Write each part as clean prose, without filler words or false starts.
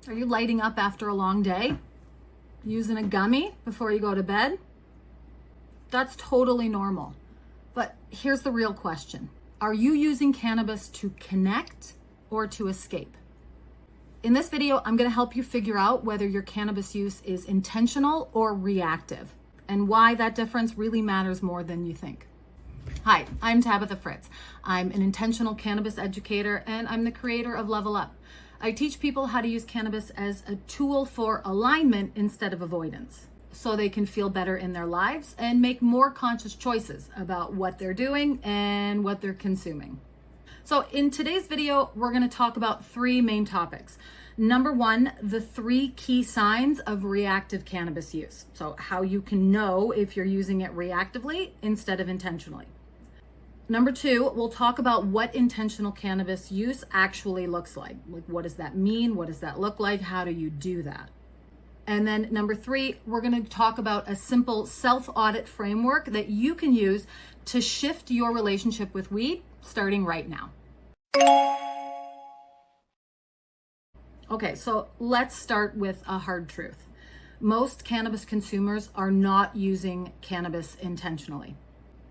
Are you lighting up after a long day? Using a gummy before you go to bed? That's totally normal. But here's the real question. Are you using cannabis to connect or to escape? In this video, I'm going to help you figure out whether your cannabis use is intentional or reactive, and why that difference really matters more than you think. Hi, I'm Tabitha Fritz. I'm an intentional cannabis educator, and I'm the creator of Level Up. I teach people how to use cannabis as a tool for alignment instead of avoidance, so they can feel better in their lives and make more conscious choices about what they're doing and what they're consuming. So in today's video, we're going to talk about three main topics. Number one, the three key signs of reactive cannabis use. So how you can know if you're using it reactively instead of intentionally. Number two, we'll talk about what intentional cannabis use actually looks like. Like, what does that mean? What does that look like? How do you do that? And then number three, we're going to talk about a simple self-audit framework that you can use to shift your relationship with weed starting right now. Okay, so let's start with a hard truth. Most cannabis consumers are not using cannabis intentionally.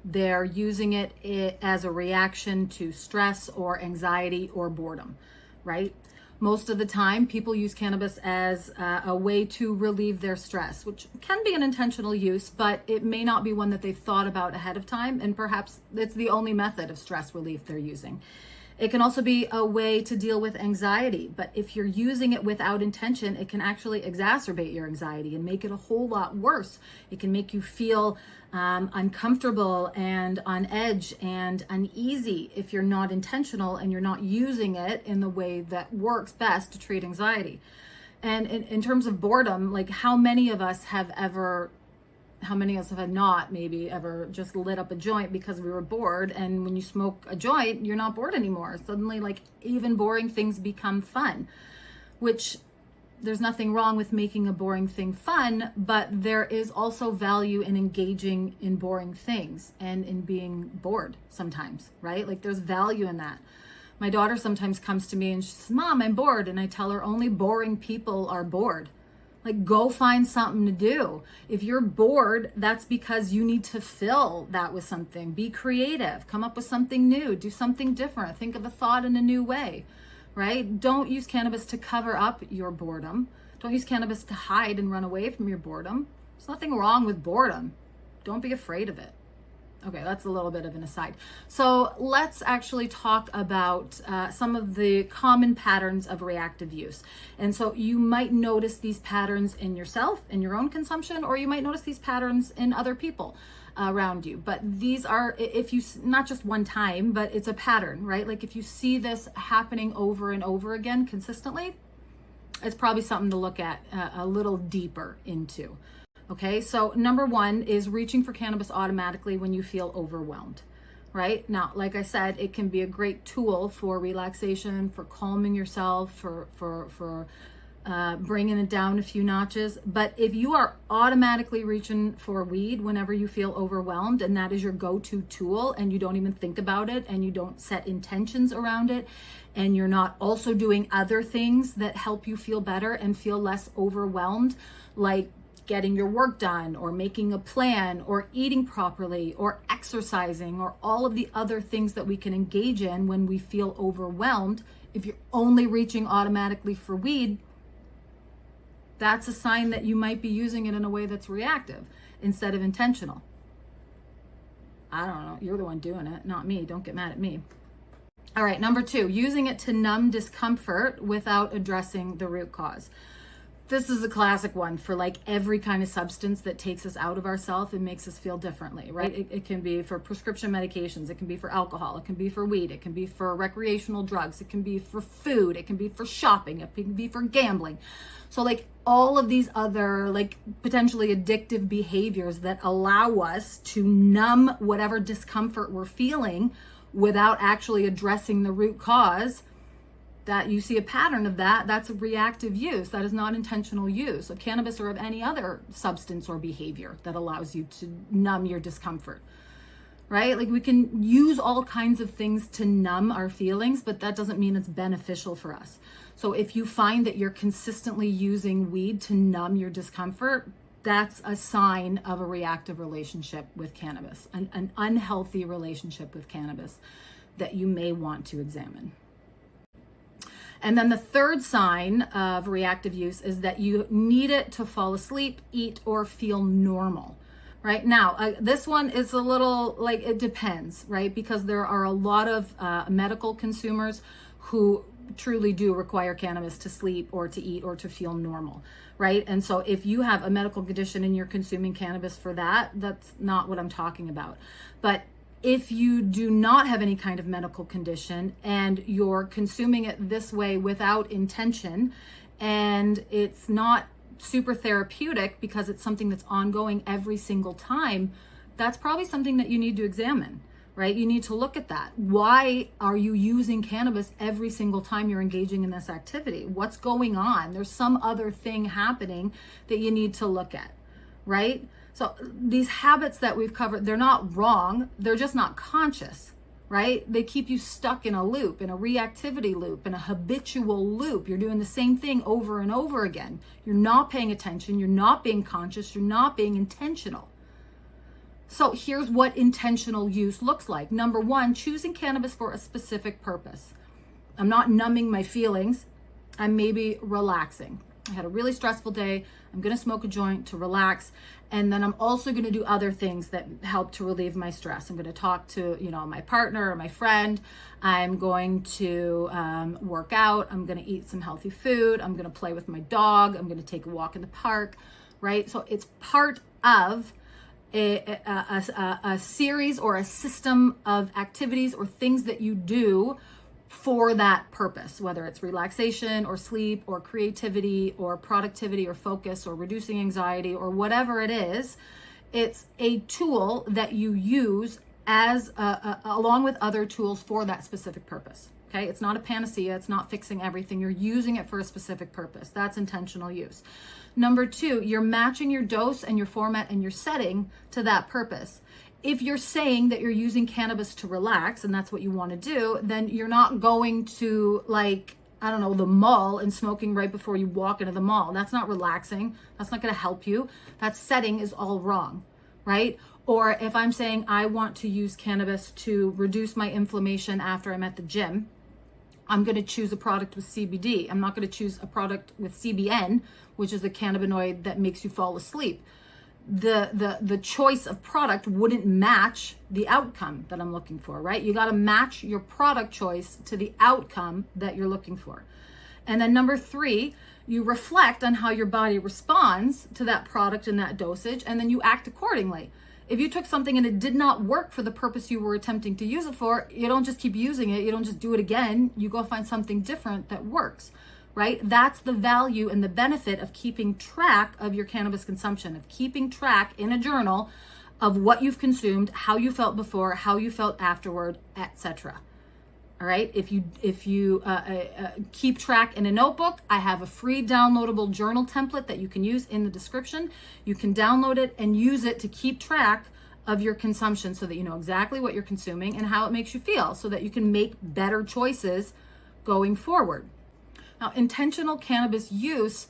They're using it as a reaction to stress or anxiety or boredom, right? Most of the time, people use cannabis as a way to relieve their stress, which can be an intentional use, but it may not be one that they've thought about ahead of time, and perhaps it's the only method of stress relief they're using. It can also be a way to deal with anxiety, but if you're using it without intention, it can actually exacerbate your anxiety and make it a whole lot worse. It can make you feel uncomfortable and on edge and uneasy if you're not intentional and you're not using it in the way that works best to treat anxiety. And in terms of boredom, like how many of us have not maybe ever just lit up a joint because we were bored? And when you smoke a joint, you're not bored anymore. Suddenly, like, even boring things become fun, which there's nothing wrong with making a boring thing fun, but there is also value in engaging in boring things and in being bored sometimes, right? Like, there's value in that. My daughter sometimes comes to me and she says, "Mom, I'm bored." And I tell her only boring people are bored. Like, go find something to do. If you're bored, that's because you need to fill that with something. Be creative, come up with something new, do something different, think of a thought in a new way, right? Don't use cannabis to cover up your boredom. Don't use cannabis to hide and run away from your boredom. There's nothing wrong with boredom. Don't be afraid of it. Okay, that's a little bit of an aside. So let's actually talk about some of the common patterns of reactive use. And so you might notice these patterns in yourself, in your own consumption, or you might notice these patterns in other people around you. But these are, if you, not just one time, but it's a pattern, right? Like, if you see this happening over and over again consistently, it's probably something to look at a little deeper into. Okay, so number one is reaching for cannabis automatically when you feel overwhelmed, right? Now, like I said, it can be a great tool for relaxation, for calming yourself, for bringing it down a few notches. But if you are automatically reaching for weed whenever you feel overwhelmed, and that is your go-to tool, and you don't even think about it, and you don't set intentions around it, and you're not also doing other things that help you feel better and feel less overwhelmed, like getting your work done, or making a plan, or eating properly, or exercising, or all of the other things that we can engage in when we feel overwhelmed, if you're only reaching automatically for weed, that's a sign that you might be using it in a way that's reactive instead of intentional. I don't know, you're the one doing it, not me. Don't get mad at me. All right, number two, using it to numb discomfort without addressing the root cause. This is a classic one for like every kind of substance that takes us out of ourselves and makes us feel differently, right? It can be for prescription medications. It can be for alcohol. It can be for weed. It can be for recreational drugs. It can be for food. It can be for shopping. It can be for gambling. So like all of these other like potentially addictive behaviors that allow us to numb whatever discomfort we're feeling without actually addressing the root cause, that you see a pattern of that, that's a reactive use. That is not intentional use of cannabis or of any other substance or behavior that allows you to numb your discomfort. right? Like we can use all kinds of things to numb our feelings, but that doesn't mean it's beneficial for us. So if you find that you're consistently using weed to numb your discomfort, that's a sign of a reactive relationship with cannabis, an unhealthy relationship with cannabis that you may want to examine. And then the third sign of reactive use is that you need it to fall asleep, eat, or feel normal. Right now, this one is a little like, it depends, right? Because there are a lot of medical consumers who truly do require cannabis to sleep or to eat or to feel normal, right? And so if you have a medical condition and you're consuming cannabis for that, that's not what I'm talking about. But if you do not have any kind of medical condition and you're consuming it this way without intention, and it's not super therapeutic because it's something that's ongoing every single time, that's probably something that you need to examine, right? You need to look at that. Why are you using cannabis every single time you're engaging in this activity? What's going on? There's some other thing happening that you need to look at, right? So these habits that we've covered, they're not wrong, they're just not conscious, right? They keep you stuck in a loop, in a reactivity loop, in a habitual loop. You're doing the same thing over and over again. You're not paying attention. You're not being conscious. You're not being intentional. So here's what intentional use looks like. Number one, choosing cannabis for a specific purpose. I'm not numbing my feelings. I'm maybe relaxing. I had a really stressful day. I'm going to smoke a joint to relax. And then I'm also going to do other things that help to relieve my stress. I'm going to talk to, my partner or my friend. I'm going to work out. I'm going to eat some healthy food. I'm going to play with my dog. I'm going to take a walk in the park, right? So it's part of a series or a system of activities or things that you do for that purpose, whether it's relaxation or sleep or creativity or productivity or focus or reducing anxiety or whatever it is. It's a tool that you use as along with other tools for that specific purpose. Okay, it's not a panacea. It's not fixing everything. You're using it for a specific purpose. That's intentional use. Number two, you're matching your dose and your format and your setting to that purpose. If you're saying that you're using cannabis to relax and that's what you want to do, then you're not going to the mall and smoking right before you walk into the mall. That's not relaxing. That's not going to help you. That setting is all wrong, right? Or if I'm saying I want to use cannabis to reduce my inflammation after I'm at the gym, I'm going to choose a product with CBD. I'm not going to choose a product with CBN, which is a cannabinoid that makes you fall asleep. The choice of product wouldn't match the outcome that I'm looking for, right? You got to match your product choice to the outcome that you're looking for. And then number three, you reflect on how your body responds to that product and that dosage, and then you act accordingly. If you took something and it did not work for the purpose you were attempting to use it for, you don't just keep using it. You don't just do it again. You go find something different that works, right? That's the value and the benefit of keeping track of your cannabis consumption, of keeping track in a journal of what you've consumed, how you felt before, how you felt afterward, etc. All right. If you keep track in a notebook, I have a free downloadable journal template that you can use in the description. You can download it and use it to keep track of your consumption so that you know exactly what you're consuming and how it makes you feel so that you can make better choices going forward. Now, intentional cannabis use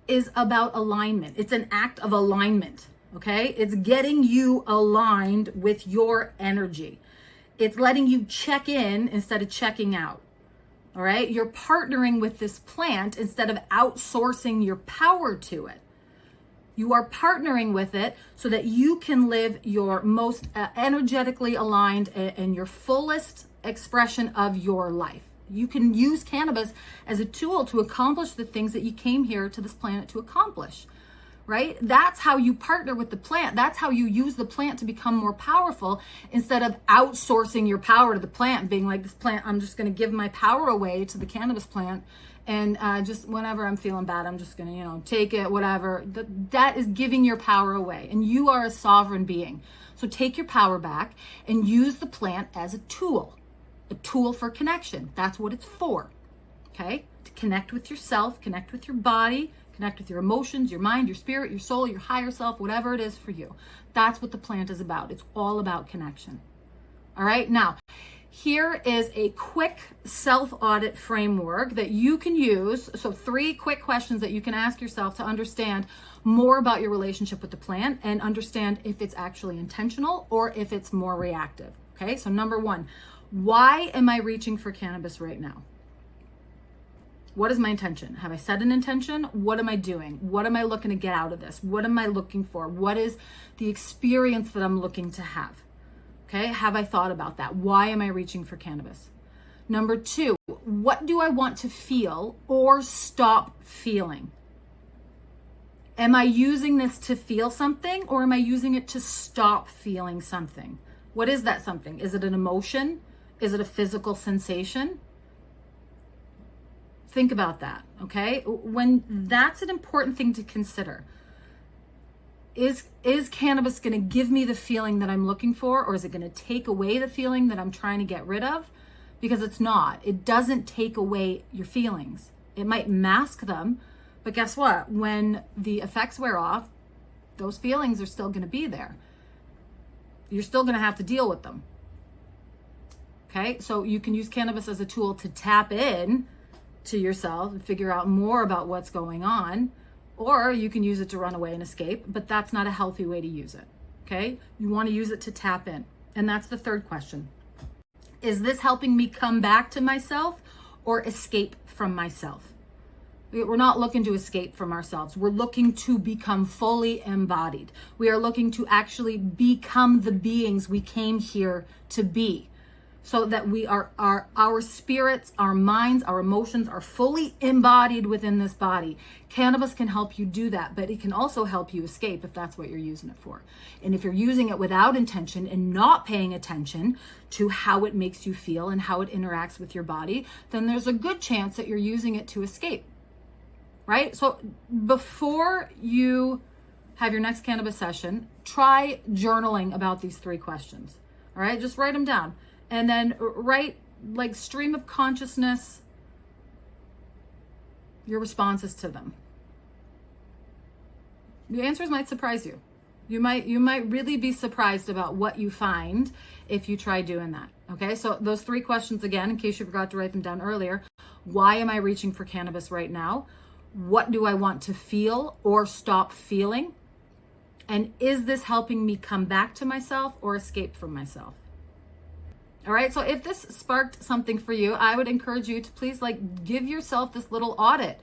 is about alignment. It's an act of alignment. Okay. It's getting you aligned with your energy. It's letting you check in instead of checking out. All right. You're partnering with this plant instead of outsourcing your power to it. You are partnering with it so that you can live your most energetically aligned and your fullest expression of your life. You can use cannabis as a tool to accomplish the things that you came here to this planet to accomplish. Right? That's how you partner with the plant. That's how you use the plant to become more powerful instead of outsourcing your power to the plant and being like, this plant, I'm just going to give my power away to the cannabis plant. And just whenever I'm feeling bad, I'm just going to, take it, whatever. That is giving your power away. And you are a sovereign being. So take your power back and use the plant as a tool for connection. That's what it's for. Okay? To connect with yourself, connect with your body, connect with your emotions, your mind, your spirit, your soul, your higher self, whatever it is for you. That's what the plant is about. It's all about connection. All right. Now, here is a quick self-audit framework that you can use. So 3 quick questions that you can ask yourself to understand more about your relationship with the plant and understand if it's actually intentional or if it's more reactive. Okay. So number 1, why am I reaching for cannabis right now? What is my intention? Have I set an intention? What am I doing? What am I looking to get out of this? What am I looking for? What is the experience that I'm looking to have? Okay, have I thought about that? Why am I reaching for cannabis? Number 2, what do I want to feel or stop feeling? Am I using this to feel something or am I using it to stop feeling something? What is that something? Is it an emotion? Is it a physical sensation? Think about that, okay? That's an important thing to consider. Is cannabis going to give me the feeling that I'm looking for, or is it going to take away the feeling that I'm trying to get rid of? Because it's not. It doesn't take away your feelings. It might mask them, but guess what? When the effects wear off, those feelings are still going to be there. You're still going to have to deal with them. Okay? So you can use cannabis as a tool to tap in to yourself and figure out more about what's going on. Or you can use it to run away and escape, but that's not a healthy way to use it, okay? You want to use it to tap in. And that's the 3rd question. Is this helping me come back to myself or escape from myself? We're not looking to escape from ourselves. We're looking to become fully embodied. We are looking to actually become the beings we came here to be. So that we are our spirits, our minds, our emotions are fully embodied within this body. Cannabis can help you do that, but it can also help you escape if that's what you're using it for. And if you're using it without intention and not paying attention to how it makes you feel and how it interacts with your body, then there's a good chance that you're using it to escape, right? So before you have your next cannabis session, try journaling about these 3 questions, all right? Just write them down. And then write, like, stream of consciousness, your responses to them. The answers might surprise you. You might really be surprised about what you find if you try doing that. Okay, so those 3 questions again, in case you forgot to write them down earlier. Why am I reaching for cannabis right now? What do I want to feel or stop feeling? And is this helping me come back to myself or escape from myself? All right, so if this sparked something for you, I would encourage you to please, like, give yourself this little audit.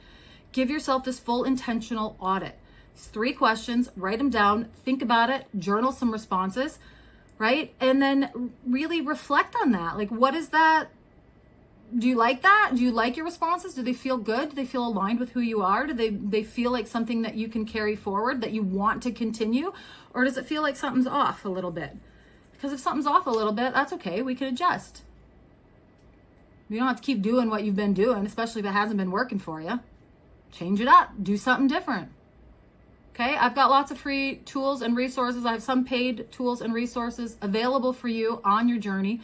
Give yourself this full intentional audit. It's 3 questions, write them down, think about it, journal some responses, right? And then really reflect on that. Like, what is that? Do you like that? Do you like your responses? Do they feel good? Do they feel aligned with who you are? Do they feel like something that you can carry forward, that you want to continue? Or does it feel like something's off a little bit? Because if something's off a little bit, that's okay. We can adjust. You don't have to keep doing what you've been doing, especially if it hasn't been working for you. Change it up. Do something different. Okay? I've got lots of free tools and resources. I have some paid tools and resources available for you on your journey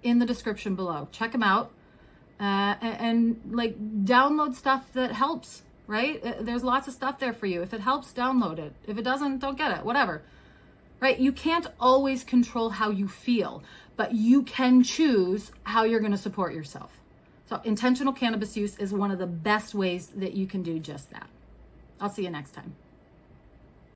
in the description below. Check them out. And like, download stuff that helps, right? There's lots of stuff there for you. If it helps, download it. If it doesn't, don't get it. Whatever. Right? You can't always control how you feel, but you can choose how you're going to support yourself. So intentional cannabis use is one of the best ways that you can do just that. I'll see you next time.